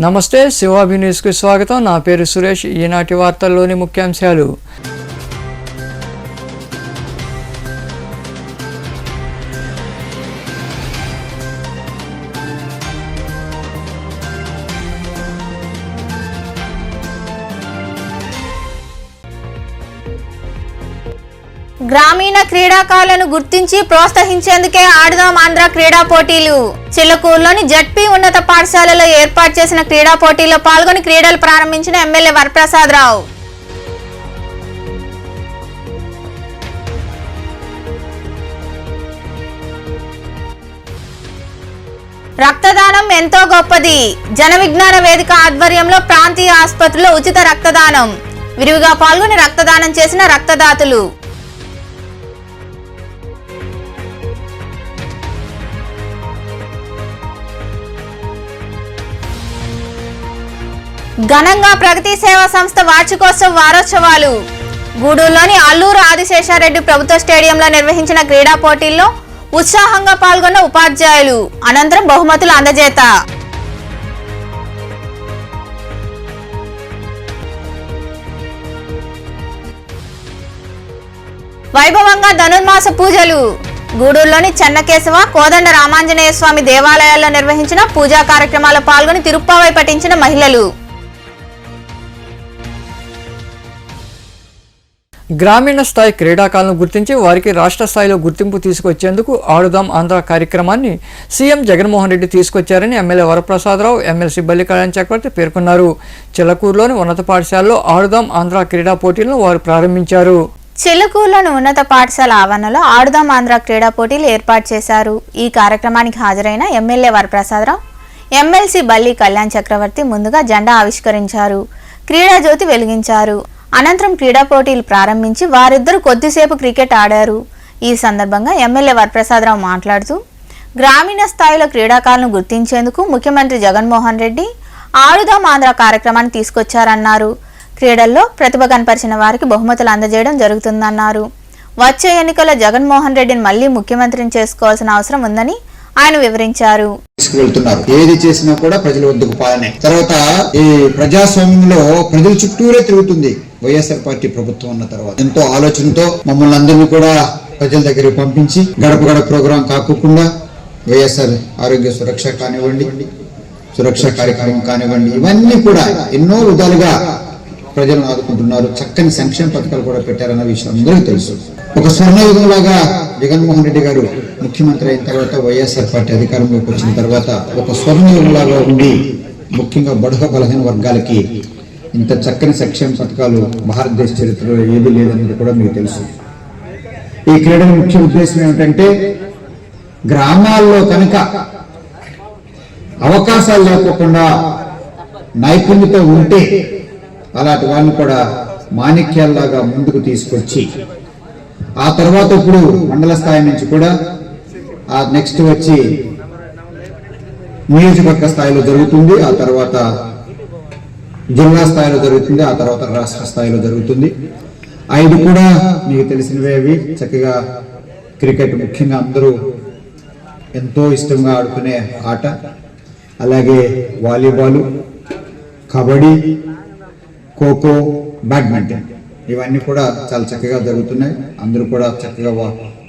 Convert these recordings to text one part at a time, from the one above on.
నమస్తే, శివాభి న్యూస్కి స్వాగతం. నా పేరు సురేష్. ఈనాటి వార్తల్లోని ముఖ్యాంశాలు. గ్రామీణ క్రీడాకారులను గుర్తించి ప్రోత్సహించేందుకే ఆడుదాం ఆంధ్ర క్రీడా పోటీలు. చిల్లకూరులోని జడ్పీ ఉన్నత పాఠశాలలో ఏర్పాటు చేసిన క్రీడా పోటీల్లో పాల్గొని క్రీడలు ప్రారంభించిన ఎమ్మెల్యే వరప్రసాద్ రావు. రక్తదానం ఎంతో గొప్పది. జన విజ్ఞాన వేదిక ఆధ్వర్యంలో ప్రాంతీయ ఆసుపత్రిలో ఉచిత రక్తదానం. విరివిగా పాల్గొని రక్తదానం చేసిన రక్తదాతలు. ఘనంగా ప్రగతి సేవా సంస్థ వార్షికోత్సవ వారోత్సవాలు. గూడూరులోని అల్లూరు ఆదిశేషారెడ్డి ప్రభుత్వ స్టేడియంలో నిర్వహించిన క్రీడా పోటీల్లో ఉత్సాహంగా పాల్గొన్న ఉపాధ్యాయులు. అనంతరం బహుమతులు అందజేత. వైభవంగా ధనుర్మాస పూజలు. గూడూరులోని చెన్నకేశవ, కోదండ రామాంజనేయ స్వామి దేవాలయాల్లో నిర్వహించిన పూజా కార్యక్రమాల్లో పాల్గొని తిరుప్పావై పఠించిన మహిళలు. గ్రామీణ స్థాయి క్రీడాకారులను గుర్తించి వారికి రాష్ట్ర స్థాయిలో గుర్తింపు తీసుకొచ్చేందుకు ఆడుదాం ఆంధ్ర కార్యక్రమాన్ని సీఎం జగన్మోహన్ రెడ్డి తీసుకొచ్చారని ఎమ్మెల్యే వరప్రసాదరావు, ఎమ్మెల్సీ బల్లి కళ్యాణ్ చక్రవర్తి పేర్కొన్నారు. చిల్లకూరులోని ఉన్నత పాఠశాలలో ఆడుదాం ఆంధ్ర క్రీడా పోటీలను వారు ప్రారంభించారు. చిల్లకూరులోని ఉన్నత పాఠశాల ఆవరణలో ఆడుదాం ఆంధ్ర క్రీడా పోటీలు ఏర్పాటు చేశారు. ఈ కార్యక్రమానికి హాజరైన ఎమ్మెల్యే వరప్రసాదరావు, ఎమ్మెల్సీ బల్లి కళ్యాణ్ చక్రవర్తి ముందుగా జెండా ఆవిష్కరించారు. క్రీడా జ్యోతి వెలిగించారు. అనంతరం క్రీడా పోటీలు ప్రారంభించి వారిద్దరూ కొద్దిసేపు క్రికెట్ ఆడారు. ఈ సందర్భంగా ఎమ్మెల్యే వరప్రసాదరావు మాట్లాడుతూ, గ్రామీణ స్థాయిలో క్రీడాకారులను గుర్తించేందుకు ముఖ్యమంత్రి జగన్మోహన్ రెడ్డి ఆడుదాం ఆంధ్ర కార్యక్రమాన్ని తీసుకొచ్చారన్నారు. క్రీడల్లో ప్రతిభ కనపరిచిన వారికి బహుమతులు అందజేయడం జరుగుతుందన్నారు. వచ్చే ఎన్నికల్లో జగన్మోహన్ రెడ్డిని మళ్లీ ముఖ్యమంత్రిని చేసుకోవాల్సిన అవసరం ఉందని ఆయన వివరించారు. తీసుకువెళ్తున్నారు. ఏది చేసినా కూడా ప్రజల వద్దకు పాలనే. తర్వాత ఈ ప్రజాస్వామ్యంలో ప్రజల చుట్టూరే తిరుగుతుంది వైఎస్ఆర్ పార్టీ ప్రభుత్వం ఉన్న తర్వాత. ఎంతో ఆలోచనతో మమ్మల్ని అందరినీ కూడా ప్రజల దగ్గరికి పంపించి గడప గడప ప్రోగ్రాం కాకుండా వైఎస్ఆర్ ఆరోగ్య సురక్ష కానివ్వండి, సురక్ష కార్యక్రమం కానివ్వండి, ఇవన్నీ కూడా ఎన్నో విధాలుగా ప్రజలను ఆదుకుంటున్నారు. చక్కని సంక్షేమ పథకాలు కూడా పెట్టారన్న విషయం అందరికీ తెలుసు. ఒక స్వర్ణయుగంలాగా జగన్మోహన్ రెడ్డి గారు ముఖ్యమంత్రి అయిన తర్వాత, వైఎస్ఆర్ పార్టీ అధికారంలోకి వచ్చిన తర్వాత ఒక స్వర్ణయుగంలాగా ఉండి ముఖ్యంగా బడుగ బలహీన వర్గాలకి ఇంత చక్కని సంక్షేమ పథకాలు భారతదేశ చరిత్రలో ఏది లేదనేది కూడా మీకు తెలుసు. ఈ క్రీడల ముఖ్య ఉద్దేశం ఏమిటంటే, గ్రామాల్లో కనుక అవకాశాలు లేకోకుండా నైపుణ్యత ఉంటే అలాంటి వాళ్ళని కూడా మాణిక్యాల్లాగా ముందుకు తీసుకొచ్చి, ఆ తర్వాత ఇప్పుడు మండల స్థాయి నుంచి కూడా ఆ నెక్స్ట్ వచ్చి నియోజకవర్గ స్థాయిలో జరుగుతుంది, ఆ తర్వాత జిల్లా స్థాయిలో జరుగుతుంది, ఆ తర్వాత రాష్ట్ర స్థాయిలో జరుగుతుంది. 5 కూడా మీకు తెలిసినవే. అవి చక్కగా క్రికెట్ ముఖ్యంగా అందరూ ఎంతో ఇష్టంగా ఆడుకునే ఆట, అలాగే వాలీబాలు, కబడ్డీ, ఖోఖో, బ్యాడ్మింటన్, ఇవన్నీ కూడా చాలా చక్కగా జరుగుతున్నాయి. అందరూ కూడా చక్కగా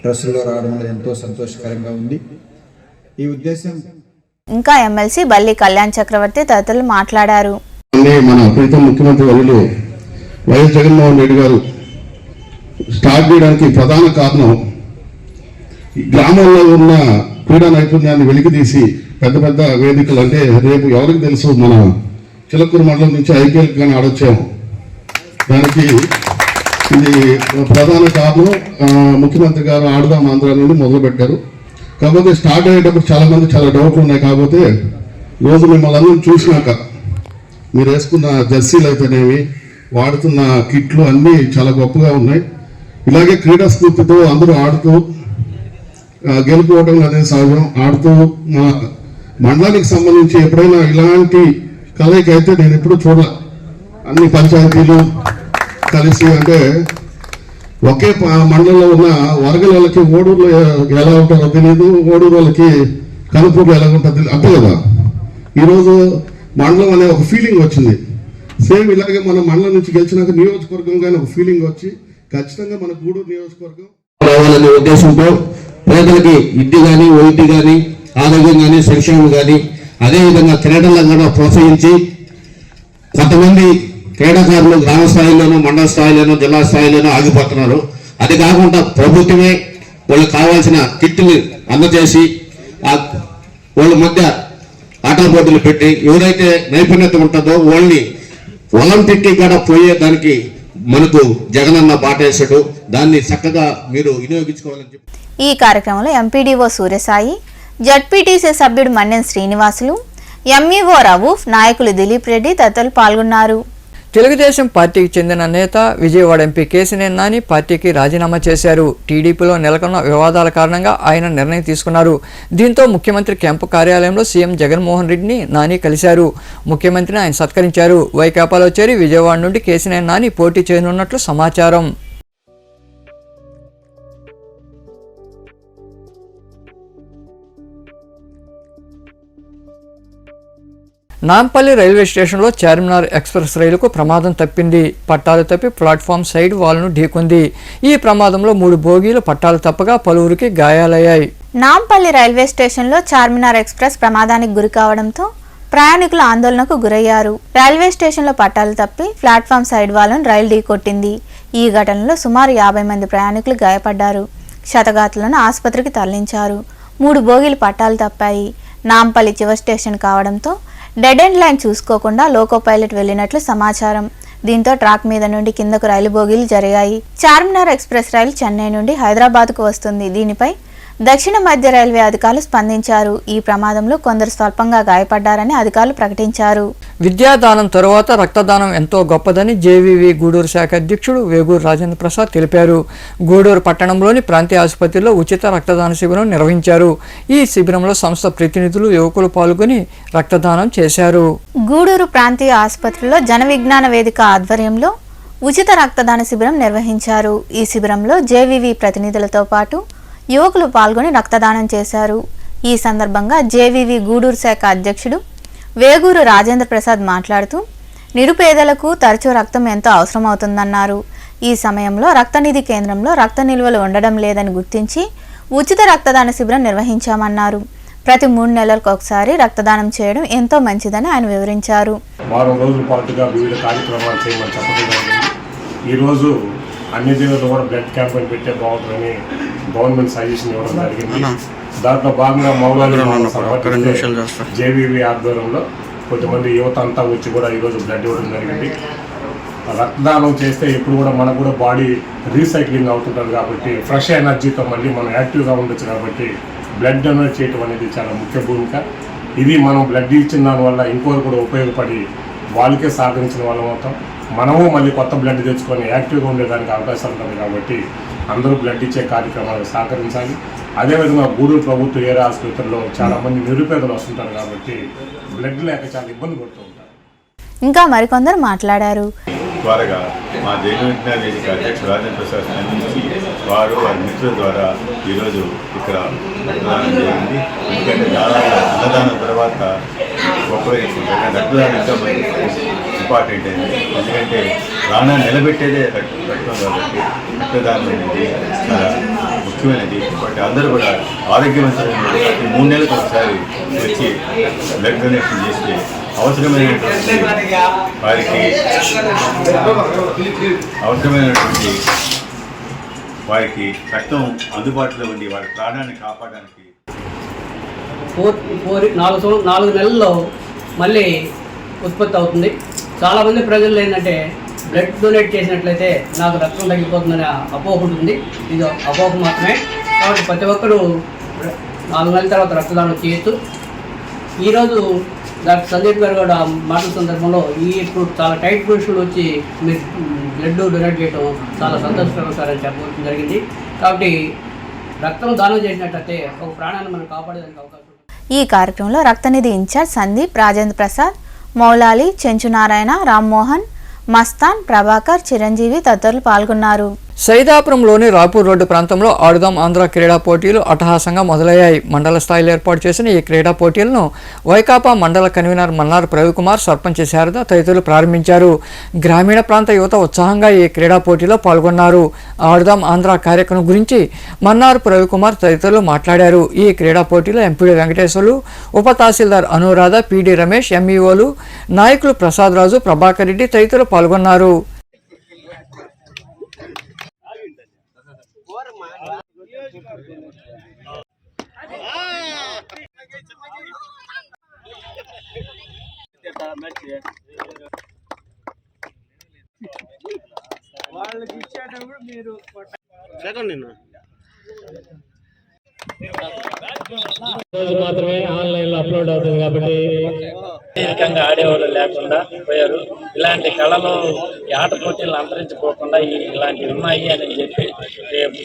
డ్రెస్సుల్లో రావడం అనేది ఎంతో సంతోషకరంగా ఉంది. ఈ ఉద్దేశం. ఇంకా ఎమ్మెల్సీ బల్లి కళ్యాణ్ చక్రవర్తి తదితరులు మాట్లాడారు. మన ప్రీతం ముఖ్యమంత్రి వర్యులు వైఎస్ జగన్మోహన్ రెడ్డి గారు స్టార్ట్ చేయడానికి ప్రధాన కారణం గ్రామాల్లో ఉన్న క్రీడా నైపుణ్యాన్ని వెలికితీసి పెద్ద పెద్ద వేదికలు, అంటే రేపు ఎవరికి తెలుసు, మన చిలకూరు మండలం నుంచి ఐపీఎల్ కానీ ఆడొచ్చాము. దానికి ఇది ప్రధాన కారణం. ముఖ్యమంత్రి గారు ఆడుదాం ఆంధ్ర నుండి మొదలు పెట్టారు. కాకపోతే స్టార్ట్ అయ్యేటప్పుడు చాలా మంది చాలా డౌట్లు ఉన్నాయి. కాకపోతే రోజు మిమ్మల్ని అందరూ చూసినాక మీరు వేసుకున్న జెర్సీలు అయితేనేవి, వాడుతున్న కిట్లు అన్నీ చాలా గొప్పగా ఉన్నాయి. ఇలాగే క్రీడా స్ఫూర్తితో అందరూ ఆడుతూ గెలుపుకోవడం అదే సహజం. ఆడుతూ మా మండలానికి సంబంధించి ఎప్పుడైనా ఇలాంటి కలయిక అయితే నేను ఎప్పుడు చూడాల. అన్ని పంచాయతీలు కలిసి, అంటే ఒకే మండలంలో ఉన్న వరగల వాళ్ళకి ఓడూరులో ఎలా ఉంటారో తెలియదు, ఓడూరు వాళ్ళకి కనుపూర్లో ఎలా ఉంటుందో తెలియదు. అంతే కదా. ఈరోజు మండలం అనే ఒక ఫీలింగ్ వచ్చింది. సేమ్ ఇలాగే మనం మండలం నుంచి గెలిచినాక నియోజకవర్గం కానీ ఒక ఫీలింగ్ వచ్చి ఖచ్చితంగా మన గూడూరు నియోజకవర్గం రావాలనే ఉద్దేశంతో పేదలకి విద్య కానీ, వైద్య కానీ, ఆరోగ్యం కానీ, సంక్షేమం కానీ, అదేవిధంగా క్రీడలను కూడా ప్రోత్సహించి కొంతమంది క్రీడాకారులు గ్రామ స్థాయిలోనూ, మండల స్థాయిలోనూ, జిల్లా స్థాయిలోనూ ఆగిపోతున్నారు. అది కాకుండా ప్రభుత్వమే వాళ్ళకి కావాల్సిన కిట్లు అందజేసి వాళ్ళ మధ్య ఆటల పోటీలు పెట్టి ఎవరైతే నైపుణ్యత ఉంటుందో వాళ్ళని ఒలింపిక్ కూడా పోయేదానికి మనకు జగనన్న బాటేశాడు. దాన్ని చక్కగా మీరు వినియోగించుకోవాలని చెప్పి ఈ కార్యక్రమంలో ఎంపీడీఓ సూర్యసాయి, జడ్పీటీసీ సభ్యుడు మన్నెన్ శ్రీనివాసులు, ఎంఈఓ రవూఫ్, నాయకులు దిలీప్ రెడ్డి తదితరులు పాల్గొన్నారు. తెలుగుదేశం పార్టీకి చెందిన నేత విజయవాడ ఎంపీ కేశినేని నాని పార్టీకి రాజీనామా చేశారు. టీడీపీలో నెలకొన్న వివాదాల కారణంగా ఆయన నిర్ణయం తీసుకున్నారు. దీంతో ముఖ్యమంత్రి క్యాంపు కార్యాలయంలో సీఎం జగన్మోహన్ రెడ్డిని నాని కలిశారు. ముఖ్యమంత్రిని ఆయన సత్కరించారు. వైకాపాలో చేరి విజయవాడ నుండి కేశినేని నాని పోటీ చేయనున్నట్లు సమాచారం. నాంపల్లి రైల్వే స్టేషన్లో చార్మినార్ ఎక్స్ప్రెస్ రైలుకు ప్రమాదం తప్పింది. పట్టాలు తప్పి ప్లాట్ఫామ్ సైడ్ వాల్ను ఢీకొంది. ఈ ప్రమాదంలో 3 బోగీలు పట్టాలు తప్పగా పలువురికి గాయాలయ్యాయి. నాంపల్లి రైల్వే స్టేషన్లో చార్మినార్ ఎక్స్ప్రెస్ ప్రమాదానికి గురి కావడంతో ప్రయాణికులు ఆందోళనకు గురయ్యారు. రైల్వే స్టేషన్లో పట్టాలు తప్పి ప్లాట్ఫామ్ సైడ్ వాల్ను రైలు ఢీకొట్టింది. ఈ ఘటనలో సుమారు 50 మంది ప్రయాణికులు గాయపడ్డారు. క్షతగాతులను ఆసుపత్రికి తరలించారు. 3 బోగీలు పట్టాలు తప్పాయి. నాంపల్లి చివరి స్టేషన్ కావడంతో డెడ్ ఎండ్ లైన్ చూసుకోకుండా లోకో పైలట్ వెళ్లినట్లు సమాచారం. దీంతో ట్రాక్ మీద నుండి కిందకు రైలు బోగీలు జరిగాయి. చార్మినార్ ఎక్స్ప్రెస్ రైలు చెన్నై నుండి హైదరాబాద్కు వస్తుంది. దీనిపై దక్షిణ మధ్య రైల్వే అధికారులు స్పందించారు. ఈ ప్రమాదంలో కొందరు స్వల్పంగా గాయపడ్డారని అధికారులు ప్రకటించారు. విద్యాదానం తరువాత రక్తదానం ఎంతో గొప్పదని జేవీవి గూడూరు శాఖ అధ్యక్షుడు వేగూరు రాజేంద్ర ప్రసాద్ తెలిపారు. గూడూరు పట్టణంలోని ప్రాంతీయ ఆసుపత్రిలో ఉచిత రక్తదాన శిబిరం నిర్వహించారు. ఈ శిబిరంలో సంస్థ ప్రతినిధులు, యువకులు పాల్గొని రక్తదానం చేశారు. గూడూరు ప్రాంతీయ ఆసుపత్రిలో జన విజ్ఞాన వేదిక ఆధ్వర్యంలో ఉచిత రక్తదాన శిబిరం నిర్వహించారు. ఈ శిబిరంలో జేవీవి ప్రతినిధులతో పాటు యువకులు పాల్గొని రక్తదానం చేశారు. ఈ సందర్భంగా జేవీవి గూడూరు శాఖ అధ్యక్షుడు వేగూరు రాజేంద్ర ప్రసాద్ మాట్లాడుతూ నిరుపేదలకు తరచూ రక్తం ఎంతో అవసరమవుతుందన్నారు. ఈ సమయంలో రక్తనిధి కేంద్రంలో రక్త నిల్వలు ఉండడం లేదని గుర్తించి ఉచిత రక్తదాన శిబిరం నిర్వహించామన్నారు. ప్రతి 3 నెలలకు ఒకసారి రక్తదానం చేయడం ఎంతో మంచిదని ఆయన వివరించారు. వారం రోజుల పాటుగా వివిధ కార్యక్రమాలు చేయమని చెప్పడం. ఈరోజు అన్ని జిల్లాలో కూడా బ్లడ్ క్యాంపెయిన్ పెట్టే బాగుంటుందని గవర్నమెంట్ సజెషన్ ఇవ్వడం జరిగింది. దాంట్లో భాగంగా మౌలాలి జేవీవి ఆధ్వర్యంలో కొంతమంది యువత అంతా వచ్చి కూడా ఈరోజు బ్లడ్ ఇవ్వడం జరిగింది. రక్తదానం చేస్తే ఎప్పుడు కూడా మనకు కూడా బాడీ రీసైక్లింగ్ అవుతుంటుంది కాబట్టి ఫ్రెష్ ఎనర్జీతో మళ్ళీ మనం యాక్టివ్గా ఉండొచ్చు. కాబట్టి బ్లడ్ డొనేట్ చేయడం అనేది చాలా ముఖ్య భూమిక. ఇది మనం బ్లడ్ ఇచ్చిన దానివల్ల ఇంకోరు కూడా ఉపయోగపడి వాళ్ళకే సహకరించిన వాళ్ళం అవుతాం. మనము మళ్ళీ కొత్త బ్లడ్ తెచ్చుకొని యాక్టివ్గా ఉండేదానికి అవకాశం ఉంటుంది. కాబట్టి అందరూ బ్లడ్ ఇచ్చే కార్యక్రమాలకు సహకరించాలి. అదేవిధంగా గూడూరు ప్రభుత్వ ఏరియా ఆసుపత్రిలో చాలామంది నిరుపేదలు వస్తుంటారు కాబట్టి బ్లడ్ లేక చాలా ఇబ్బంది పడుతూ ఉంటారు. ఇంకా మరికొందరు మాట్లాడారు. త్వరగా మా జగన్ వేదిక అధ్యక్షుడు రాజేంద్ర ప్రసాద్ స్పందించి వారు వారి మిత్రుల ద్వారా ఈరోజు ఇక్కడ రక్తదానం జరిగింది. ఎందుకంటే దాదాపు అన్నదానం తర్వాత గొప్పగా రక్తదానం ఇంకా ఇంపార్టెంట్ అయింది. ఎందుకంటే ప్రాణాన్ని నిలబెట్టేదే రక్తం కాబట్టి రక్తదానం అనేది చాలా ముఖ్యమైనది. కాబట్టి అందరూ కూడా ఆరోగ్యవంతమైన 3 నెలలకు ఒకసారి వచ్చి బ్లడ్ డొనేషన్ చేస్తే అవసరమైనటువంటి వారికి రక్తం అందుబాటులో ఉండి వారి ప్రాణాన్ని కాపాడడానికి 4 నెలల్లో మళ్ళీ ఉత్పత్తి అవుతుంది. చాలామంది ప్రజలు ఏంటంటే బ్లడ్ డొనేట్ చేసినట్లయితే నాకు రక్తం తగ్గిపోతుందనే అపోహ ఉంటుంది. ఇది అపోహ మాత్రమే. కాబట్టి ప్రతి ఒక్కరూ 4 నెలల తర్వాత రక్తదానం చేయొచ్చు. ఈరోజు డాక్టర్ సందీప్ గారు కూడా మాటల సందర్భంలో ఇప్పుడు చాలా టైట్ పొజిషన్లో వచ్చి మీరు బ్లడ్ డొనేట్ చేయడం చాలా సంతోషకరమని చెప్పడం జరిగింది. కాబట్టి రక్తం దానం చేసినట్లయితే ఒక ప్రాణాన్ని మనం కాపాడేదానికి అవకాశం ఉంటుంది. ఈ కార్యక్రమంలో రక్తనిధి ఇన్ఛార్జ్ సందీప్, రాజేంద్ర ప్రసాద్, మౌలాలి, చెంచు నారాయణ, రామ్మోహన్, మస్తాన్, ప్రభాకర్, చిరంజీవి తదితరులు పాల్గొన్నారు. సైదాపురంలోని రాపూర్ రోడ్డు ప్రాంతంలో ఆడుదాం ఆంధ్ర క్రీడా పోటీలు అట్టహాసంగా మొదలయ్యాయి. మండల స్థాయిలో ఏర్పాటు చేసిన ఈ క్రీడా పోటీలను వైకాపా మండల కన్వీనర్ మన్నార్ రవికుమార్, సర్పంచ్ శారద తదితరులు ప్రారంభించారు. గ్రామీణ ప్రాంత యువత ఉత్సాహంగా ఈ క్రీడా పోటీలో పాల్గొన్నారు. ఆడుదాం ఆంధ్ర కార్యక్రమం గురించి మన్నార్ రవికుమార్ తదితరులు మాట్లాడారు. ఈ క్రీడా పోటీలో ఎంపీడీ వెంకటేశ్వర్లు, ఉప తహసీల్దార్ అనురాధ, పీడీ రమేష్, ఎంఈఓలు, నాయకులు ప్రసాద్ రాజు, ప్రభాకర్ రెడ్డి తదితరులు పాల్గొన్నారు. వాళ్ళకి ఇచ్చేటప్పుడు మీరు సెకండ్ రోజు మాత్రమే ఆన్లైన్ లో అప్లోడ్ అవుతుంది కాబట్టి రకంగా ఆడేవాళ్ళు లేకుండా పోయారు. ఇలాంటి కళలు ఈ ఆట పోటీలు అంతరించిపోకుండా ఇలాంటివి ఉన్నాయి అని చెప్పి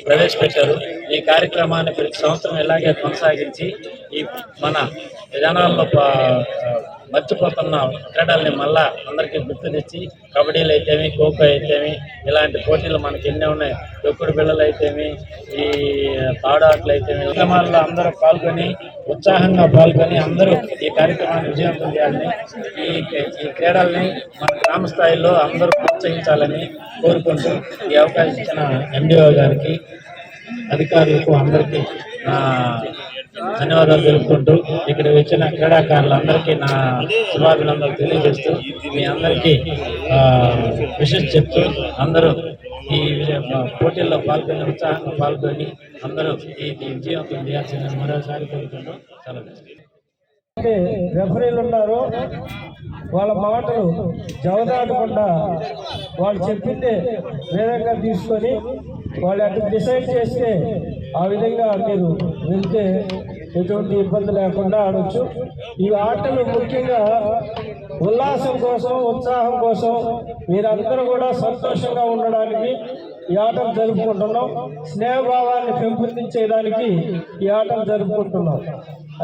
ప్రవేశపెట్టారు. ఈ కార్యక్రమాన్ని ప్రతి సంవత్సరం ఇలాగే కొనసాగించి ఈ మన జనాల్లో మర్చిపోతున్న క్రీడల్ని మళ్ళా అందరికీ గుర్తు తెచ్చి కబడ్డీలు అయితేమి, ఖోఖో అయితేమి, ఇలాంటి పోటీలు మనకి ఎన్నో ఉన్నాయి. తొక్కుడు బిళ్ళలు అయితేమి, ఈ తాడాట్లు అయితేమి, కార్యక్రమాల్లో అందరూ పాల్గొని ఉత్సాహంగా పాల్గొని అందరూ ఈ కార్యక్రమాన్ని విజయవంతం చేయాలని, ఈ క్రీడల్ని మన గ్రామ స్థాయిలో అందరూ ప్రోత్సహించాలని కోరుకుంటూ ఈ అవకాశం ఇచ్చిన ఎండిఓ గారికి, అధికారులకు అందరికీ నా ధన్యవాదాలు తెలుపుకుంటూ ఇక్కడ వచ్చిన క్రీడాకారులందరికీ నా శుభాభినందనలు తెలియజేస్తూ మీ అందరికీ విషయం చెప్తూ అందరూ ఈ పోటీల్లో పాల్గొని ఉత్సాహంగా పాల్గొని అందరూ ఈ విజయవంతం చేయాల్సిందని మరోసారి కోరుకుంటూ చాలా రెఫరీలు ఉన్నారు, వాళ్ళ మాటలు జవదాటకుండా వాళ్ళు చెప్పిందే వేదంగా తీసుకొని వాళ్ళు అటు డిసైడ్ చేస్తే ఆ విధంగా మీరు వెళ్తే ఎటువంటి ఇబ్బంది లేకుండా ఆడొచ్చు. ఈ ఆటలు ముఖ్యంగా ఉల్లాసం కోసం, ఉత్సాహం కోసం మీరందరూ కూడా సంతోషంగా ఉండడానికి ఈ ఆటలు జరుపుకుంటున్నాం. స్నేహభావాన్ని పెంపొందించేయడానికి ఈ ఆటలు జరుపుకుంటున్నాం.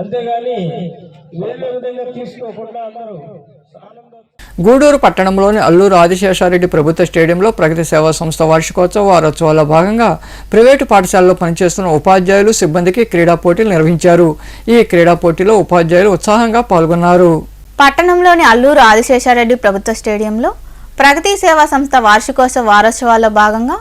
అంతేగాని వేరే విధంగా తీసుకోకుండా అందరూ గూడూరు పట్టణంలోని అల్లూరు ఆదిశేషారెడ్డి ప్రభుత్వ స్టేడియంలో ప్రగతి సేవా సంస్థ వార్షికోత్సవ వారోత్సవాల్లో భాగంగా ప్రైవేటు పాఠశాలలో పనిచేస్తున్న ఉపాధ్యాయులు, సిబ్బందికి క్రీడా పోటీలు నిర్వహించారు. ఈ క్రీడా పోటీలో ఉపాధ్యాయులు ఉత్సాహంగా పాల్గొన్నారు. పట్టణంలోని అల్లూరు ఆదిశేషారెడ్డి ప్రభుత్వ స్టేడియంలో ప్రగతి సేవా సంస్థ వార్షికోత్సవ వారోత్సవాల్లో భాగంగా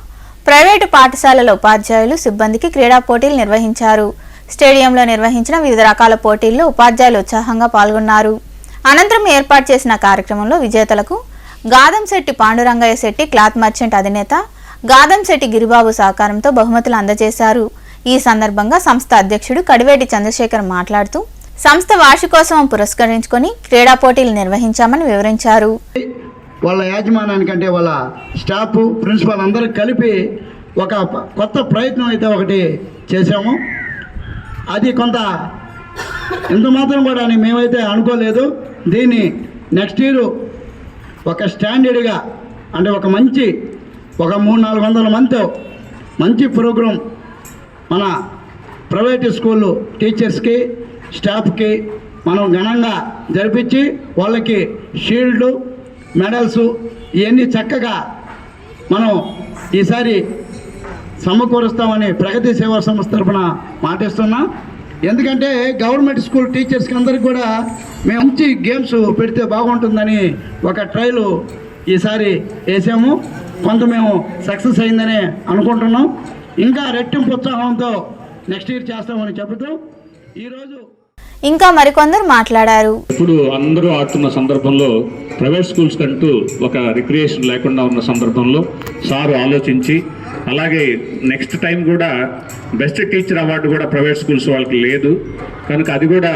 ప్రైవేటు పాఠశాలల ఉపాధ్యాయులు, సిబ్బందికి క్రీడా పోటీలు నిర్వహించారు. స్టేడియంలో నిర్వహించిన వివిధ రకాల పోటీల్లో ఉపాధ్యాయులు ఉత్సాహంగా పాల్గొన్నారు. అనంతరం ఏర్పాటు చేసిన కార్యక్రమంలో విజేతలకు గాదంశెట్టి పాండురంగయ్య శెట్టి క్లాత్ మర్చెంట్ అధినేత గాదంశెట్టి గిరిబాబు సహకారంతో బహుమతులు అందజేశారు. ఈ సందర్భంగా సంస్థ అధ్యక్షుడు కడివేటి చంద్రశేఖర్ మాట్లాడుతూ సంస్థ వార్షికోత్సవం పురస్కరించుకొని క్రీడా పోటీలు నిర్వహించామని వివరించారు. వాళ్ళ యాజమాన్యానికంటే వాళ్ళ స్టాఫ్, ప్రిన్సిపాల్ అందరూ కలిపి ఒక కొత్త ప్రయత్నం అయితే ఒకటి చేశాము. అది కొంత ఇంత మాత్రం కూడా మేమైతే అనుకోలేదు. దీన్ని నెక్స్ట్ ఇయర్ ఒక స్టాండర్డ్గా అంటే ఒక 300-400 మందితో మంచి ప్రోగ్రాం మన ప్రైవేటు స్కూళ్ళు టీచర్స్కి, స్టాఫ్కి మనం ఘనంగా జరిపించి వాళ్ళకి షీల్డ్లు, మెడల్స్ ఇవన్నీ చక్కగా మనం ఈసారి సమకూరుస్తామని ప్రగతి సేవా సంస్థ తరఫున మాటిస్తున్నాం. ఎందుకంటే గవర్నమెంట్ స్కూల్ టీచర్స్కి అందరికి కూడా మేము మంచి గేమ్స్ పెడితే బాగుంటుందని ఒక ట్రైలు ఈసారి వేసాము. కొంత మేము సక్సెస్ అయిందని అనుకుంటున్నాం. ఇంకా రెట్టింపు ఉత్సాహంతో నెక్స్ట్ ఇయర్ చేస్తామని చెబుతూ ఈరోజు ఇంకా మరికొందరు మాట్లాడారు. ఇప్పుడు అందరూ ఆడుతున్న సందర్భంలో ప్రైవేట్ స్కూల్స్ కంటూ ఒక రిక్రియేషన్ లేకుండా ఉన్న సందర్భంలో సార్ ఆలోచించి, అలాగే నెక్స్ట్ టైం కూడా బెస్ట్ టీచర్ అవార్డు కూడా ప్రైవేట్ స్కూల్స్ వాళ్ళకి లేదు కనుక అది కూడా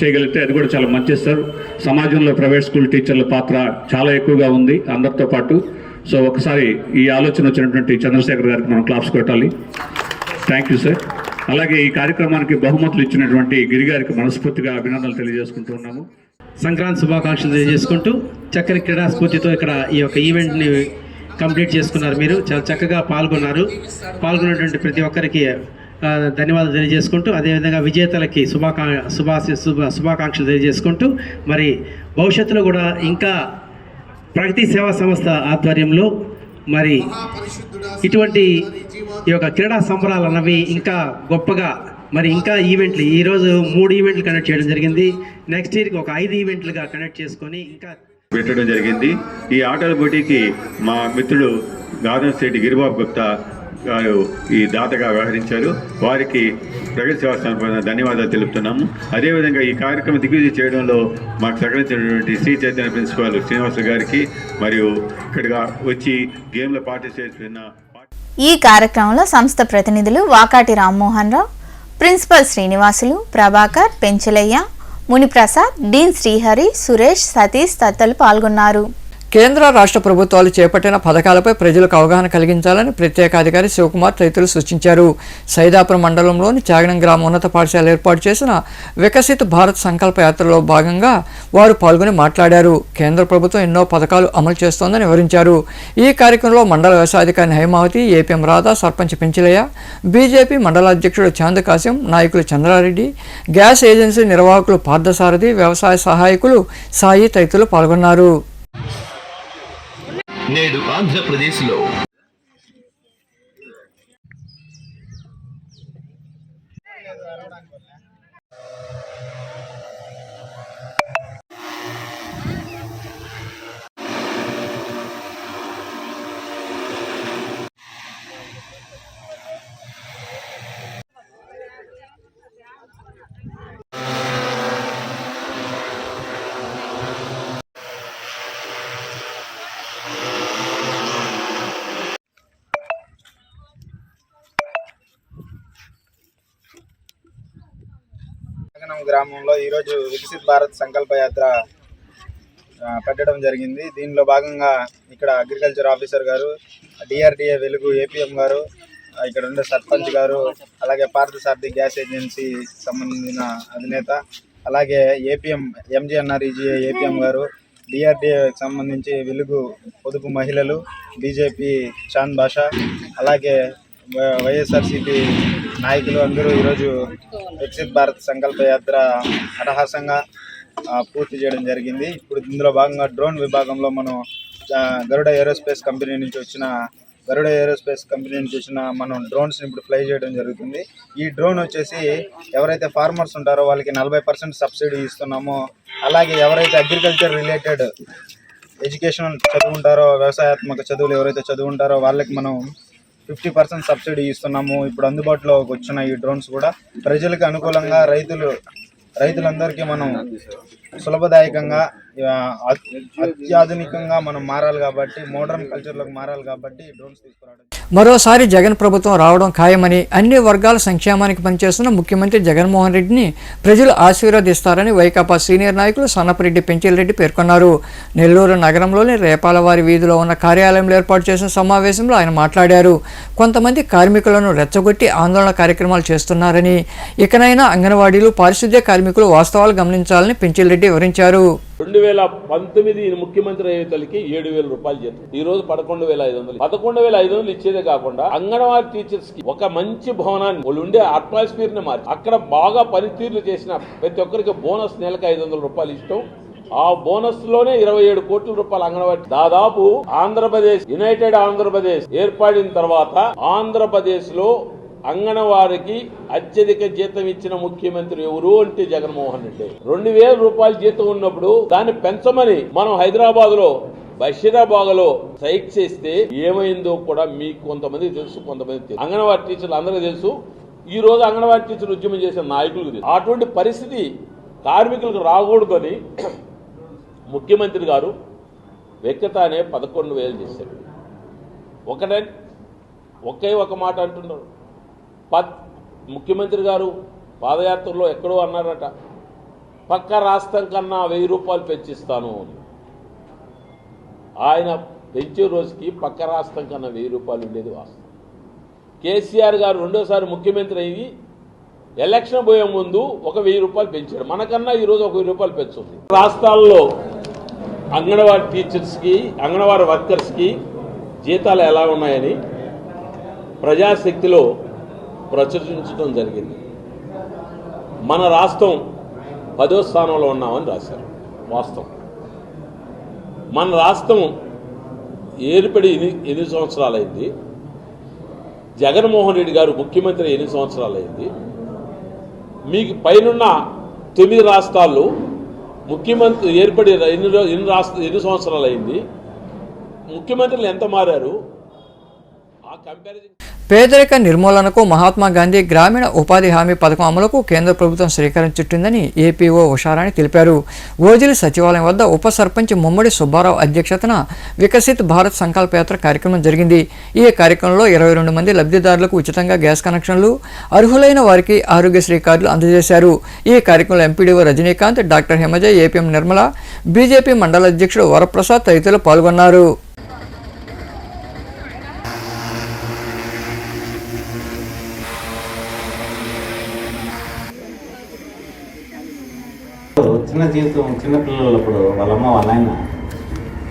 చేయగలిగితే అది కూడా చాలా మంచిది సార్. సమాజంలో ప్రైవేట్ స్కూల్ టీచర్ల పాత్ర చాలా ఎక్కువగా ఉంది అందరితో పాటు. సో ఒకసారి ఈ ఆలోచన వచ్చినటువంటి చంద్రశేఖర్ గారికి మనం క్లాప్స్ కొట్టాలి. Thank you sir. అలాగే ఈ కార్యక్రమానికి బహుమతులు ఇచ్చినటువంటి గిరి గారికి మనస్ఫూర్తిగా అభినందనలు తెలియజేసుకుంటున్నాము. సంక్రాంతి శుభాకాంక్షలు తెలియజేసుకుంటూ చక్కని క్రీడా స్ఫూర్తితో ఇక్కడ ఈ యొక్క ఈవెంట్ని కంప్లీట్ చేసుకున్నారు. మీరు చాలా చక్కగా పాల్గొన్నటువంటి ప్రతి ఒక్కరికి ధన్యవాదాలు తెలియజేసుకుంటూ, అదేవిధంగా విజేతలకి శుభాకాంక్షలు తెలియజేసుకుంటూ, మరి భవిష్యత్తులో కూడా ఇంకా ప్రగతి సేవా సంస్థ ఆధ్వర్యంలో మరి ఇటువంటి ఈ యొక్క క్రీడా సంబరాలు అన్నవి ఇంకా గొప్పగా మరి ఇంకా ఈవెంట్లు ఈరోజు 3 ఈవెంట్లు కండక్ట్ చేయడం జరిగింది. నెక్స్ట్ ఇయర్కి ఒక 5 ఈవెంట్లుగా కండక్ట్ చేసుకొని ఇంకా పెట్టడం జరిగింది. ఈ ఆటల పోటీకి మా మిత్రుడు గాదంశెట్టి గిరిబాబు గుప్తా గారు ఈ దాతగా వ్యవహరించారు. వారికి ప్రగతి సేవా సంస్థ ధన్యవాదాలు తెలుపుతున్నాము. అదేవిధంగా ఈ కార్యక్రమం దిగ్విజయం చేయడంలో మాకు సహకరించినటువంటి శ్రీ చైతన్య ప్రిన్సిపాల్ శ్రీనివాస గారికి మరియు ఇక్కడిగా వచ్చి గేమ్లో పార్టిసిపేట్ చేసిన ఈ కార్యక్రమంలో సంస్థ ప్రతినిధులు వాకాటి రామ్మోహన్ రావు, ప్రిన్సిపల్ శ్రీనివాసులు, ప్రభాకర్, పెంచలయ్య, మునిప్రసాద్, డీన్ శ్రీహరి, సురేష్, సతీష్ తదితరులు పాల్గొన్నారు. కేంద్ర రాష్ట్ర ప్రభుత్వాలు చేపట్టిన పథకాలపై ప్రజలకు అవగాహన కలిగించాలని ప్రత్యేకాధికారి శివకుమార్ తదితరులు సూచించారు. సైదాపురం మండలంలోని చాగనం గ్రామ ఉన్నత పాఠశాల ఏర్పాటు చేసిన వికసిత్ భారత్ సంకల్ప యాత్రలో భాగంగా వారు పాల్గొని మాట్లాడారు. కేంద్ర ప్రభుత్వం ఎన్నో పథకాలు అమలు చేస్తోందని వివరించారు. ఈ కార్యక్రమంలో మండల వ్యవసాయాధికారి హేమావతి, ఏపీఎం రాధా, సర్పంచ్ పెంచిలయ్య, బీజేపీ మండల అధ్యక్షుడు చాంద్ కాసిం, నాయకులు చంద్రారెడ్డి, గ్యాస్ ఏజెన్సీ నిర్వాహకులు పార్థసారథి, వ్యవసాయ సహాయకులు సాయి తదితరులు పాల్గొన్నారు. నేడు ఆంధ్రప్రదేశ్లో గ్రామంలో ఈరోజు వికసిత్ భారత్ సంకల్ప యాత్ర పెట్టడం జరిగింది. దీనిలో భాగంగా ఇక్కడ అగ్రికల్చర్ ఆఫీసర్ గారు, డిఆర్డిఏ వెలుగు ఏపీఎం గారు, ఇక్కడ ఉండే సర్పంచ్ గారు, అలాగే పార్థసారథి గ్యాస్ ఏజెన్సీ సంబంధించిన అధినేత, అలాగే ఏపీఎం ఎంజీఎన్ఆర్ఈజీఏ ఏపీఎం గారు, డిఆర్డిఏకి సంబంధించి వెలుగు పొదుపు మహిళలు, బీజేపీ చాంద్ భాషా, అలాగే వైఎస్ఆర్సీపీ నాయకులు అందరూ ఈరోజు వికసిత్ భారత్ సంకల్ప యాత్ర అట్టహాసంగా పూర్తి చేయడం జరిగింది. ఇప్పుడు ఇందులో భాగంగా డ్రోన్ విభాగంలో మనం గరుడ ఏరోస్పేస్ కంపెనీ నుంచి వచ్చిన మనం డ్రోన్స్ని ఇప్పుడు ఫ్లై చేయడం జరుగుతుంది. ఈ డ్రోన్ వచ్చేసి ఎవరైతే ఫార్మర్స్ ఉంటారో వాళ్ళకి 40% సబ్సిడీ ఇస్తున్నామో, అలాగే ఎవరైతే అగ్రికల్చర్ రిలేటెడ్ ఎడ్యుకేషన్ చదువుంటారో, వ్యవసాయాత్మక చదువులు ఎవరైతే చదువుంటారో వాళ్ళకి మనం 50% సబ్సిడీ ఇస్తున్నాము. ఇప్పుడు అందుబాటులో వచ్చిన ఈ డ్రోన్స్ కూడా ప్రజలకు అనుకూలంగా రైతులందరికీ మనం సులభదాయకంగా అత్యాధునికంగా మనం మారాలి కాబట్టి, మోడర్న్ కల్చర్లోకి మారాలి కాబట్టి డ్రోన్స్ తీసుకురావడం. మరోసారి జగన్ ప్రభుత్వం రావడం ఖాయమని, అన్ని వర్గాల సంక్షేమానికి పనిచేస్తున్న ముఖ్యమంత్రి జగన్మోహన్ రెడ్డిని ప్రజలు ఆశీర్వదిస్తారని వైకాపా సీనియర్ నాయకులు సన్నపరెడ్డి పెంచిరెడ్డి పేర్కొన్నారు. నెల్లూరు నగరంలోని రేపాలవారి వీధిలో ఉన్న కార్యాలయంలో ఏర్పాటు చేసిన సమావేశంలో ఆయన మాట్లాడారు. కొంతమంది కార్మికులను రెచ్చగొట్టి ఆందోళన కార్యక్రమాలు చేస్తున్నారని, ఇకనైనా అంగన్వాడీలు, పారిశుద్ధ్య కార్మికులు వాస్తవాలు గమనించాలని పెంచిరెడ్డి వివరించారు. 2019 ముఖ్యమంత్రి అయ్యే తల్లికి 7,000 రూపాయలు జీతం, ఈ రోజు 11,500. 11,500 ఇచ్చేదే కాకుండా అంగన్వాడీ టీచర్స్ కి ఒక మంచి భవనాన్ని, వాళ్ళు ఉండే అట్మాస్ఫియర్ ని మార్చి అక్కడ బాగా పనితీరులు చేసిన ప్రతి ఒక్కరికి బోనస్ నెలకు 500 రూపాయలు ఇష్టం. ఆ బోనస్ లోనే 27 కోట్ల రూపాయలు అంగన్వాడీ. దాదాపు ఆంధ్రప్రదేశ్, యునైటెడ్ ఆంధ్రప్రదేశ్ ఏర్పడిన తర్వాత ఆంధ్రప్రదేశ్ లో అంగన్వాడికి అత్యధిక జీతం ఇచ్చిన ముఖ్యమంత్రి ఎవరు అంటే జగన్మోహన్ రెడ్డి. 2,000 రూపాయలు జీతం ఉన్నప్పుడు దాన్ని పెంచమని మనం హైదరాబాద్ లో బషీరాబాద్ లో సైట్ చేస్తే ఏమైందో కూడా మీకు కొంతమంది తెలుసు, కొంతమంది తెలుసు. అంగన్వాడీ టీచర్లు అందరికీ తెలుసు. ఈ రోజు అంగన్వాడీ టీచర్లు ఉద్యమం చేసిన నాయకులకు తెలుసు. అటువంటి పరిస్థితి కార్మికులకు రాకూడదని ముఖ్యమంత్రి గారు వెక్కతానే 11,000 చేశారు. ఒకే ఒక మాట అంటున్నారు. ముఖ్యమంత్రి గారు పాదయాత్రలో ఎక్కడో అన్నారట, పక్క రాష్ట్రం కన్నా 1000 రూపాయలు పెంచిస్తాను అని. ఆయన పెంచే రోజుకి పక్క రాష్ట్రం కన్నా 1000 రూపాయలు ఉండేది వాస్తవం. కేసీఆర్ గారు రెండోసారి ముఖ్యమంత్రి అయ్యి ఎలక్షన్ పోయే ముందు ఒక 1000 రూపాయలు పెంచారు. మనకన్నా ఈరోజు ఒక 1000 రూపాయలు పెంచుంది. రాష్ట్రాల్లో అంగన్వాడీ టీచర్స్కి, అంగన్వాడీ వర్కర్స్కి జీతాలు ఎలా ఉన్నాయని ప్రజాశక్తిలో ప్రచురించడం జరిగింది. మన రాష్ట్రం 10వ స్థానంలో ఉన్నామని రాశారు. వాస్తవం. మన రాష్ట్రం ఏర్పడి ఎన్ని సంవత్సరాలైంది, జగన్మోహన్ రెడ్డి గారు ముఖ్యమంత్రి ఎన్ని సంవత్సరాలైంది, మీకు పైనున్న 9 రాష్ట్రాల్లో ముఖ్యమంత్రి ఏర్పడి ఎన్ని సంవత్సరాలైంది, ముఖ్యమంత్రులు ఎంత మారారు, ఆ కంపారిజన్. పేదరిక నిర్మూలనకు మహాత్మా గాంధీ గ్రామీణ ఉపాధి హామీ పథకం అమలుకు కేంద్ర ప్రభుత్వం శ్రీకారం చుట్టిందని ఏపీఓ ఉషారాణి తెలిపారు. ఓజిలి సచివాలయం వద్ద ఉప సర్పంచ్ ముమ్మడి సుబ్బారావు అధ్యక్షతన వికసిత్ భారత్ సంకల్పయాత్ర కార్యక్రమం జరిగింది. ఈ కార్యక్రమంలో 22 మంది లబ్ధిదారులకు ఉచితంగా గ్యాస్ కనెక్షన్లు, అర్హులైన వారికి ఆరోగ్యశ్రీ కార్డులు అందజేశారు. ఈ కార్యక్రమంలో MPDO Rajinikanth, doctor Himaja, APM Nirmala, BJP మండల అధ్యక్షుడు వరప్రసాద్ తదితరులు పాల్గొన్నారు. చిన్న జీవితం, చిన్నపిల్లలప్పుడు వాళ్ళమ్మ వాళ్ళ ఆయన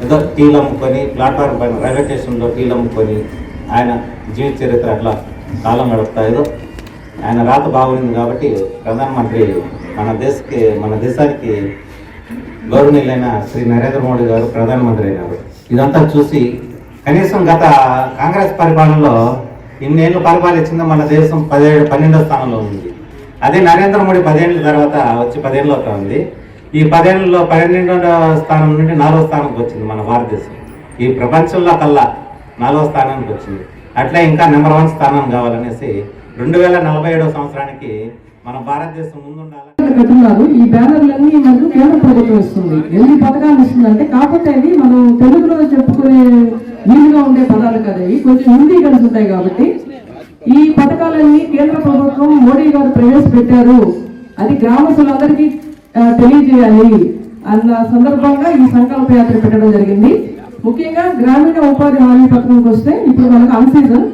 ఏదో టీలు అమ్ముకొని ప్లాట్ఫామ్ పైన రైల్వే స్టేషన్లో టీలు అమ్ముకొని ఆయన జీవిత చరిత్ర అట్లా కాలం గడుపుతా. ఏదో ఆయన రాత బాగుంది కాబట్టి ప్రధానమంత్రి మన దేశానికి గౌరవనీయులైన శ్రీ నరేంద్ర మోడీ గారు ప్రధానమంత్రి అయినారు. ఇదంతా చూసి కనీసం గత కాంగ్రెస్ పరిపాలనలో ఇన్నేళ్ళు పరిపాలించిందో మన దేశం 12వ స్థానంలో ఉంది. అదే నరేంద్ర మోడీ 10 ఏళ్ళ తర్వాత వచ్చి 10 ఏళ్ళు అవుతుంది. ఈ 10 ఏళ్ళలో 12వ స్థానం నుండి 4వ స్థానానికి వచ్చింది మన భారతదేశం. ఈ ప్రపంచంలో కల్లా 4వ స్థానానికి వచ్చింది. అట్లా ఇంకా నెంబర్ 1 స్థానం కావాలనేసి 2047వ సంవత్సరానికి మన భారతదేశం ముందుండాలి. ఈ బ్యానర్లన్నీ మనకు కేంద్ర ప్రభుత్వం ఇస్తుంది. ఎన్ని పథకాలు ఇస్తుందంటే, కాకపోతే అవి మనం తెలుగులో చెప్పుకునే వీలుగా ఉండే పదాలు కదా, ఇవి కొంచెం హిందీ కలిసి ఉంటాయి. కాబట్టి ఈ పథకాలన్నీ కేంద్ర ప్రభుత్వం మోడీ గారు ప్రవేశపెట్టారు, అది గ్రామస్తులందరికీ తెలియజేయాలి అన్న సందర్భంగా ఈ సంకల్ప యాత్ర పెట్టడం జరిగింది. ముఖ్యంగా గ్రామీణ ఉపాధి హామీ పథకంకి వస్తే ఇప్పుడు మనకు అన్ సీజన్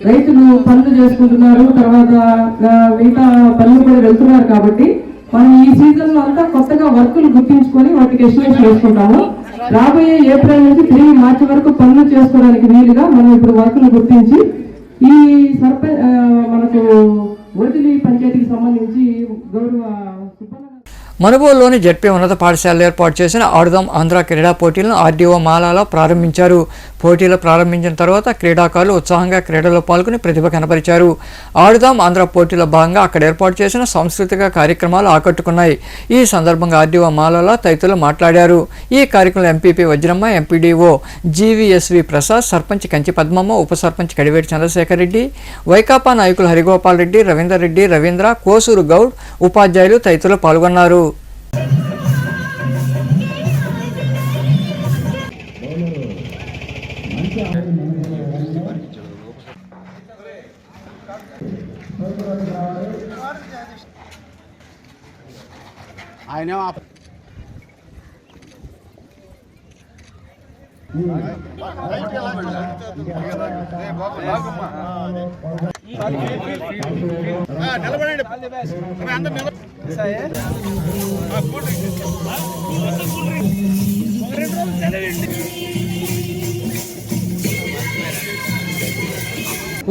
రైతులు పనులు చేసుకుంటున్నారు, తర్వాత మిగతా పనులు కూడా వెళ్తున్నారు. కాబట్టి మనం ఈ సీజన్ లో అంతా కొత్తగా వర్కులు గుర్తించుకొని వాటికి ఎస్టిమేషన్ వేసుకుంటాము. రాబోయే ఏప్రిల్ నుంచి 3 మార్చి వరకు పనులు చేసుకోవడానికి వీలుగా మనం ఇప్పుడు వర్కులు గుర్తించి ఈ మనకు ఓజిలి పంచాయతీకి సంబంధించి గౌరవ మనుబోలులోని జెడ్పీ ఉన్నత పాఠశాలలో ఏర్పాటు చేసిన ఆడుదాం ఆంధ్ర క్రీడా పోటీలను ఆర్డీఓ మాలాలో ప్రారంభించారు. పోటీలు ప్రారంభించిన తర్వాత క్రీడాకారులు ఉత్సాహంగా క్రీడల్లో పాల్గొని ప్రతిభ కనపరిచారు. ఆడుదాం ఆంధ్ర పోటీలో భాగంగా అక్కడ ఏర్పాటు చేసిన సాంస్కృతిక కార్యక్రమాలు ఆకట్టుకున్నాయి. ఈ సందర్భంగా ఆర్డీఓ మాలాలో తదితరులు మాట్లాడారు. ఈ కార్యక్రమంలో ఎంపీపీ వజ్రమ్మ, ఎంపీడీఓ జీవీఎస్వి ప్రసాద్, సర్పంచ్ కంచి పద్మమ్మ, ఉప సర్పంచ్ కడివేటి చంద్రశేఖర్ రెడ్డి, వైకాపా నాయకులు హరిగోపాల్ రెడ్డి, రవీందర్ రెడ్డి, రవీంద్ర, కోసూరు గౌడ్, ఉపాధ్యాయులు తదితరులు పాల్గొన్నారు.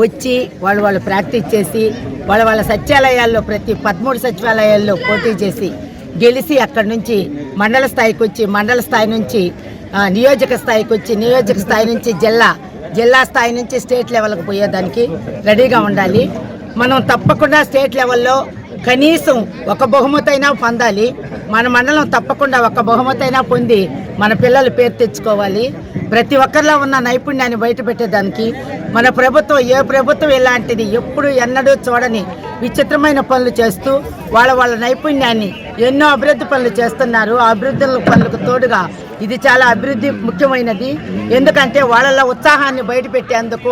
వచ్చి వాళ్ళు ప్రాక్టీస్ చేసి వాళ్ళ సచివాలయాల్లో ప్రతి 13 సచివాలయాల్లో పోటీ చేసి గెలిచి అక్కడి నుంచి మండల స్థాయికి వచ్చి, మండల స్థాయి నుంచి నియోజక స్థాయికి వచ్చి, నియోజక స్థాయి నుంచి జిల్లా స్థాయి నుంచి స్టేట్ లెవెల్కి పోయేదానికి రెడీగా ఉండాలి. మనం తప్పకుండా స్టేట్ లెవెల్లో కనీసం ఒక బహుమతైనా పొందాలి. మన మండలం తప్పకుండా ఒక బహుమతైనా పొంది మన పిల్లలు పేరు తెచ్చుకోవాలి. ప్రతి ఒక్కరిలో ఉన్న నైపుణ్యాన్ని బయటపెట్టేదానికి మన ప్రభుత్వం, ఏ ప్రభుత్వం ఇలాంటిది ఎప్పుడు ఎన్నడూ చూడని విచిత్రమైన పనులు చేస్తూ వాళ్ళ నైపుణ్యాన్ని ఎన్నో అభివృద్ధి పనులు చేస్తున్నారు. ఆ అభివృద్ధి పనులకు తోడుగా ఇది చాలా అభివృద్ధి ముఖ్యమైనది. ఎందుకంటే వాళ్ళలో ఉత్సాహాన్ని బయటపెట్టేందుకు,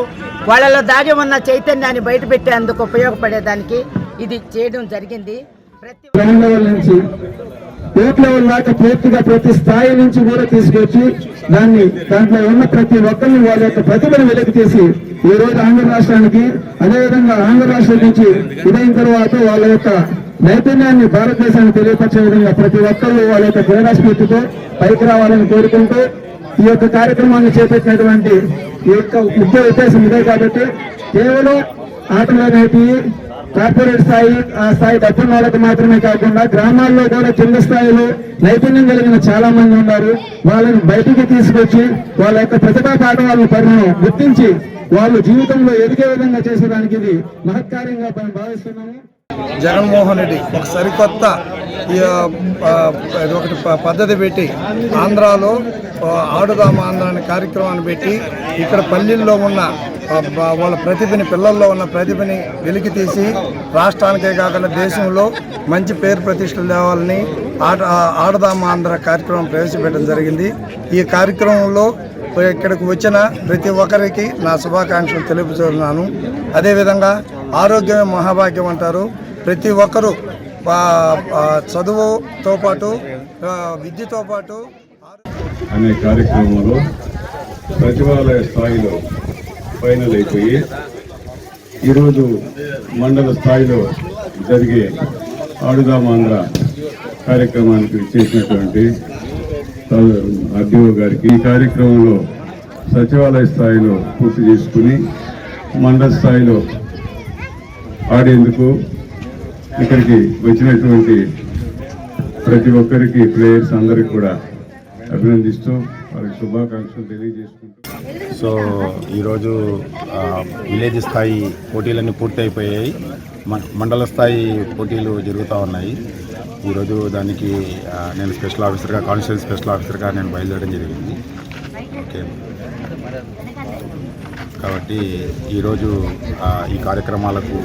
వాళ్ళలో దాగి ఉన్న చైతన్యాన్ని బయటపెట్టేందుకు ఉపయోగపడేదానికి ఇది చేయడం జరిగింది. గ్రౌండ్ లెవెల్ నుంచి స్టేట్ లెవెల్ దాకా పూర్తిగా ప్రతి స్థాయి నుంచి కూడా తీసుకొచ్చి దాంట్లో ఉన్న ప్రతి ఒక్కరిని వాళ్ళ యొక్క ప్రతిభను వెలికి తీసి ఈ రోజు ఆంధ్ర రాష్ట్రానికి, అదేవిధంగా ఆంధ్ర రాష్ట్రం నుంచి ఇదైన తర్వాత వాళ్ళ యొక్క నైపుణ్యాన్ని భారతదేశానికి తెలియపరిచే విధంగా ప్రతి ఒక్కరు వాళ్ళ యొక్క క్రీడా స్ఫూర్తితో పైకి రావాలని కోరుకుంటూ ఈ యొక్క కార్యక్రమాన్ని చేపట్టినటువంటి ఈ యొక్క ముఖ్య ఉద్దేశం ఇదే. కాబట్టి కేవలం ఆటలు అనేటివి కార్పొరేట్ స్థాయి డబ్బున్న వాళ్ళకి మాత్రమే కాకుండా గ్రామాల్లో కూడా కింద స్థాయిలో నైపుణ్యం కలిగిన చాలా మంది ఉన్నారు. వాళ్ళని బయటికి తీసుకొచ్చి వాళ్ళ యొక్క ప్రతిభా పాఠవాలను గుర్తించి వాళ్ళు జీవితంలో ఎదిగే విధంగా చేసేదానికి ఇది మహత్కార్యంగా మనం భావిస్తున్నాము. జగన్మోహన్ రెడ్డి ఒక సరికొత్త ఒకటి పద్ధతి పెట్టి ఆంధ్రాలో ఆడుదాం ఆంధ్ర అనే కార్యక్రమాన్ని పెట్టి ఇక్కడ పల్లెల్లో ఉన్న వాళ్ళ ప్రతిభని, పిల్లల్లో ఉన్న ప్రతిభని వెలికి తీసి రాష్ట్రానికే కాకుండా దేశంలో మంచి పేరు ప్రతిష్టలు తేవాలని ఆడుదాం ఆంధ్ర కార్యక్రమం ప్రవేశపెట్టడం జరిగింది. ఈ కార్యక్రమంలో ఇక్కడికి వచ్చిన ప్రతి ఒక్కరికి నా శుభాకాంక్షలు తెలుపుతున్నాను. అదేవిధంగా ఆరోగ్యమే మహాభాగ్యం అంటారు. ప్రతి ఒక్కరూ చదువుతో పాటు విద్యతో పాటు అనే కార్యక్రమంలో సచివాలయ స్థాయిలో ఫైనల్ అయిపోయి ఈరోజు మండల స్థాయిలో జరిగే ఆడుదాం ఆంధ్ర కార్యక్రమానికి చేసినటువంటి ఆర్డీఓ గారికి ఈ కార్యక్రమంలో సచివాలయ స్థాయిలో పూర్తి చేసుకుని మండల స్థాయిలో ఆడేందుకు ఇక్కడికి వచ్చినటువంటి ప్రతి ఒక్కరికి ప్లేయర్స్ అందరికి కూడా అభినందిస్తూ వారికి శుభాకాంక్షలు తెలియజేసుకుంటూ సో ఈరోజు విలేజ్ స్థాయి పోటీలన్నీ పూర్తి అయిపోయాయి. మండల స్థాయి పోటీలు జరుగుతూ ఉన్నాయి. ఈరోజు దానికి నేను స్పెషల్ ఆఫీసర్గా, కాన్స్టిట్యూన్సీ స్పెషల్ ఆఫీసర్గా నేను బయలుదేరడం జరిగింది. ఓకే, కాబట్టి ఈరోజు ఈ కార్యక్రమాలకు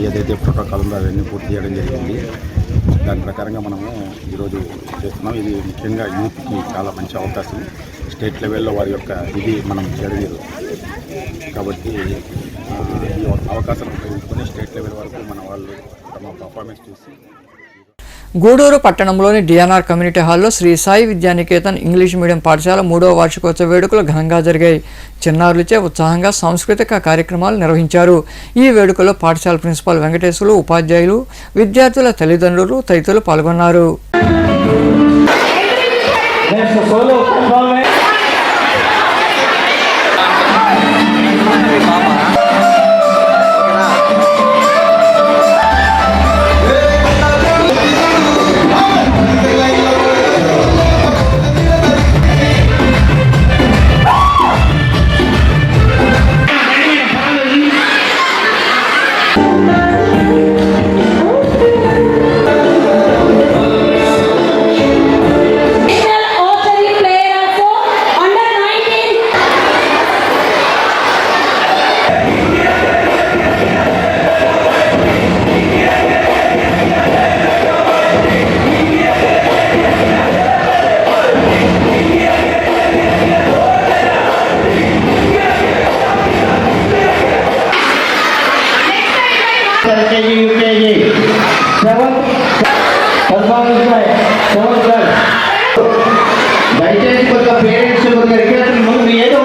ఏదైతే ప్రోటోకాల్ ఉందో అవన్నీ పూర్తి చేయడం జరిగింది. దాని ప్రకారంగా మనము ఈరోజు చేస్తున్నాం. ఇది ముఖ్యంగా యూత్కి చాలా మంచి అవకాశం. స్టేట్ లెవెల్లో వారి యొక్క ఇది మనం చేయలేదు కాబట్టి ఈ అవకాశం ఉపయోగించుకొని స్టేట్ లెవెల్ వరకు మన వాళ్ళు తమ పర్ఫార్మెన్స్ చూసి గూడూరు పట్టణంలోని డిఎన్ఆర్ కమ్యూనిటీ హాల్లో శ్రీ సాయి విద్యానికేతన్ ఇంగ్లీష్ మీడియం పాఠశాల 3వ వార్షికోత్సవ వేడుకలు ఘనంగా జరిగాయి. చిన్నారులచే ఉత్సాహంగా సాంస్కృతిక కార్యక్రమాలు నిర్వహించారు. ఈ వేడుకలో పాఠశాల ప్రిన్సిపాల్ వెంకటేశ్వర్లు, ఉపాధ్యాయులు, విద్యార్థుల తల్లిదండ్రులు తదితరులు పాల్గొన్నారు. దయచేసి కొద్దిగా పేరెంట్స్ ముందు ఏదో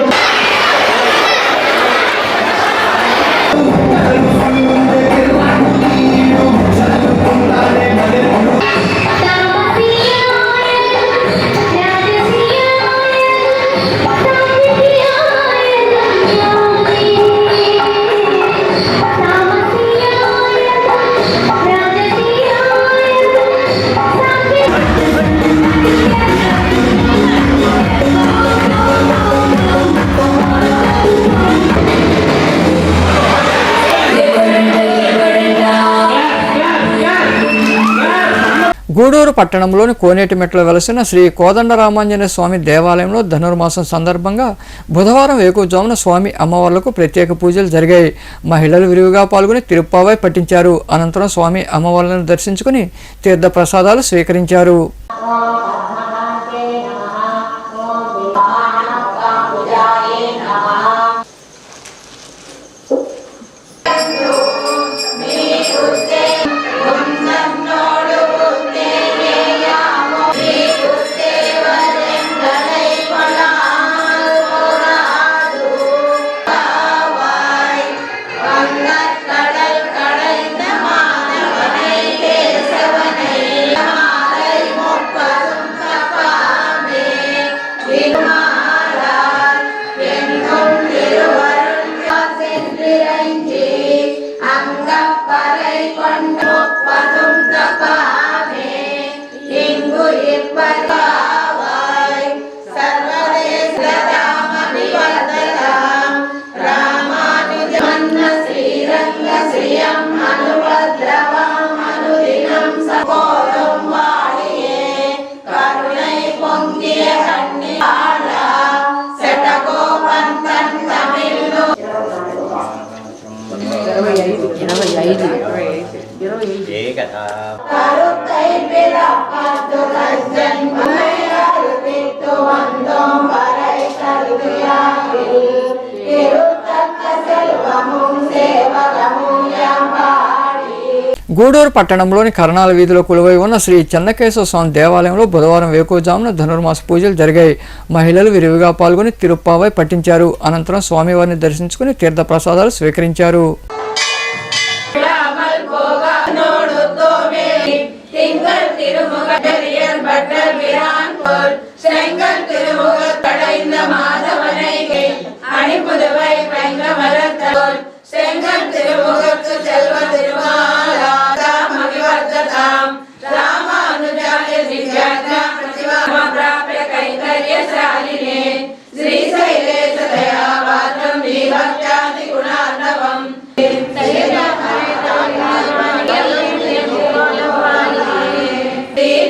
గూడూరు పట్టణంలోని కోనేటిమెట్లో వెలసిన శ్రీ కోదండరామాంజనేయ స్వామి దేవాలయంలో ధనుర్మాసం సందర్భంగా బుధవారం వేకువజామున స్వామి అమ్మవార్లకు ప్రత్యేక పూజలు జరిగాయి. మహిళలు విరివిగా పాల్గొని తిరుప్పావై పట్టించారు. అనంతరం స్వామి అమ్మవార్లను దర్శించుకుని తీర్థ ప్రసాదాలు స్వీకరించారు. గూడూరు పట్టణంలోని కరణాల వీధిలో కొలువై ఉన్న శ్రీ చెన్నకేశవ స్వామి దేవాలయంలో బుధవారం వేకువజామున ధనుర్మాస పూజలు జరిగాయి. మహిళలు విరివిగా పాల్గొని తిరుప్పావై పట్టించారు. అనంతరం స్వామివారిని దర్శించుకుని తీర్థ ప్రసాదాలు స్వీకరించారు.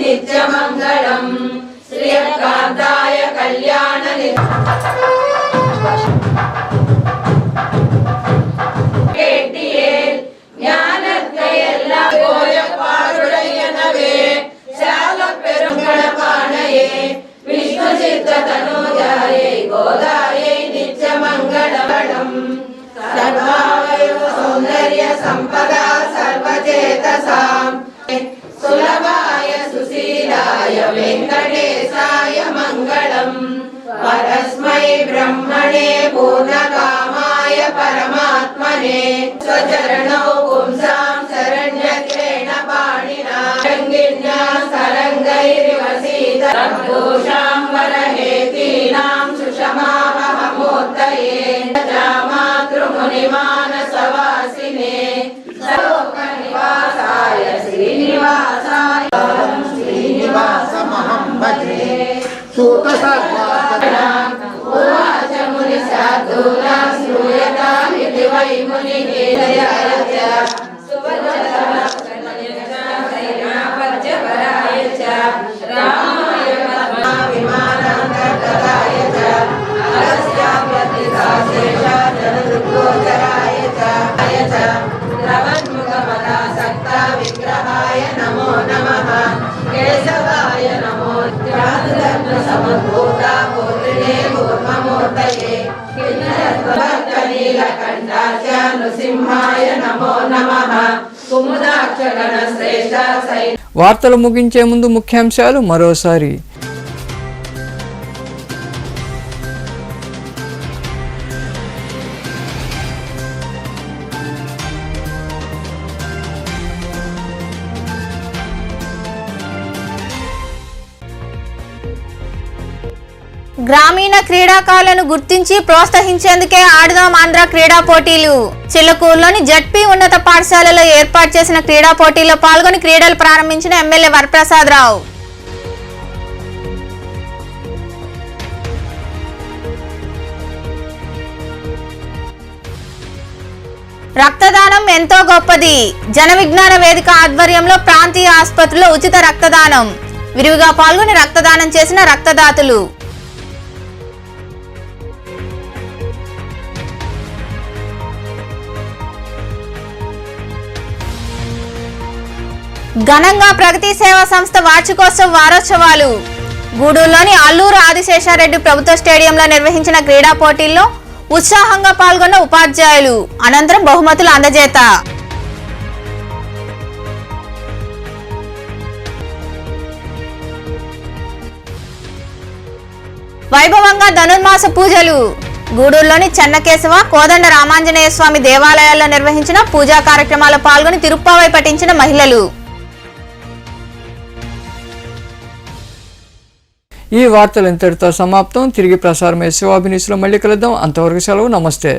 నిత్యమంగళం శ్రీకాంతాయ కళ్యాణ విష్ణు చిత్తనూజాయే గోదాయే నిత్యమంగళం సర్వావయవ సౌందర్య సంపదా సర్వచేతసాం సులభాయ సుశీలాయ వెంకటేశాయ మంగళం పరస్మై బ్రహ్మణే పూర్ణకామాయ పరమాత్మనే స్వచరణౌ పుంసాం శరణ్యక్రేణ పాణినా రంగిణ్యా సరంగైరివసీత దోషాంబరహేతీనాం సుషమావహమూర్తయే మాతృమునిమానసవాసినే లోకనివాసాయ శ్రీనివాసాయ శ్రీనివాసమహం భజే సూత ఉవాచ ముని సాధూనా శ్రూయతామితి వై మునికేతయాయ సువచనపర్యవరాయ చ రామాయ విమానాంతర్గతాయ చ అగస్త్యాప్యతిదాశేషాచనదుర్గోచరాయ చ ద్రవన్ముఖమదాసక్తా విగ్రహాయ నమో నమః కేశవాయ నమో జ్ఞానధర్మసముద్భూతా పూర్ణే కూర్మమూర్తయే కిన్నరత్వభక్తనీలకంఠాచ నృసింహాయ నమో నమః కుముదాక్షగణశ్రేష్ఠ సై. వార్తలు ముగించే ముందు ముఖ్యాంశాలు మరోసారి. గ్రామీణ క్రీడాకారులను గుర్తించి ప్రోత్సహించేందుకే ఆడుదాం ఆంధ్ర క్రీడా పోటీలు. చిల్లకూరులోని జడ్పీ ఉన్నత పాఠశాలలో ఏర్పాటు చేసిన క్రీడా పోటీల్లో పాల్గొని క్రీడలు ప్రారంభించిన ఎమ్మెల్యే వరప్రసాదరావు. రక్తదానం ఎంతో గొప్పది. జన విజ్ఞాన వేదిక ఆధ్వర్యంలో ప్రాంతీయ ఆసుపత్రిలో ఉచిత రక్తదానం. విరివిగా పాల్గొని రక్తదానం చేసిన రక్తదాతలు. ఘనంగా ప్రగతి సేవా సంస్థ వార్షికోత్సవ వారోత్సవాలు. గూడూరులోని అల్లూరు ఆదిశేషారెడ్డి ప్రభుత్వ స్టేడియంలో నిర్వహించిన క్రీడా పోటీల్లో ఉత్సాహంగా పాల్గొన్న ఉపాధ్యాయులు. అనంతరం బహుమతులు అందజేత. వైభవంగా ధనుర్మాస పూజలు. గూడూరులోని చెన్నకేశవ కోదండ రామాంజనేయ స్వామి దేవాలయాల్లో నిర్వహించిన పూజా కార్యక్రమాల్లో పాల్గొని తిరుప్పావై పఠించిన మహిళలు. ఈ వార్తలు ఇంతటితో సమాప్తం. తిరిగి ప్రసారమయ్యే శివాభినీసులో మళ్ళీ కలుద్దాం. అంతవరకు సెలవు. నమస్తే.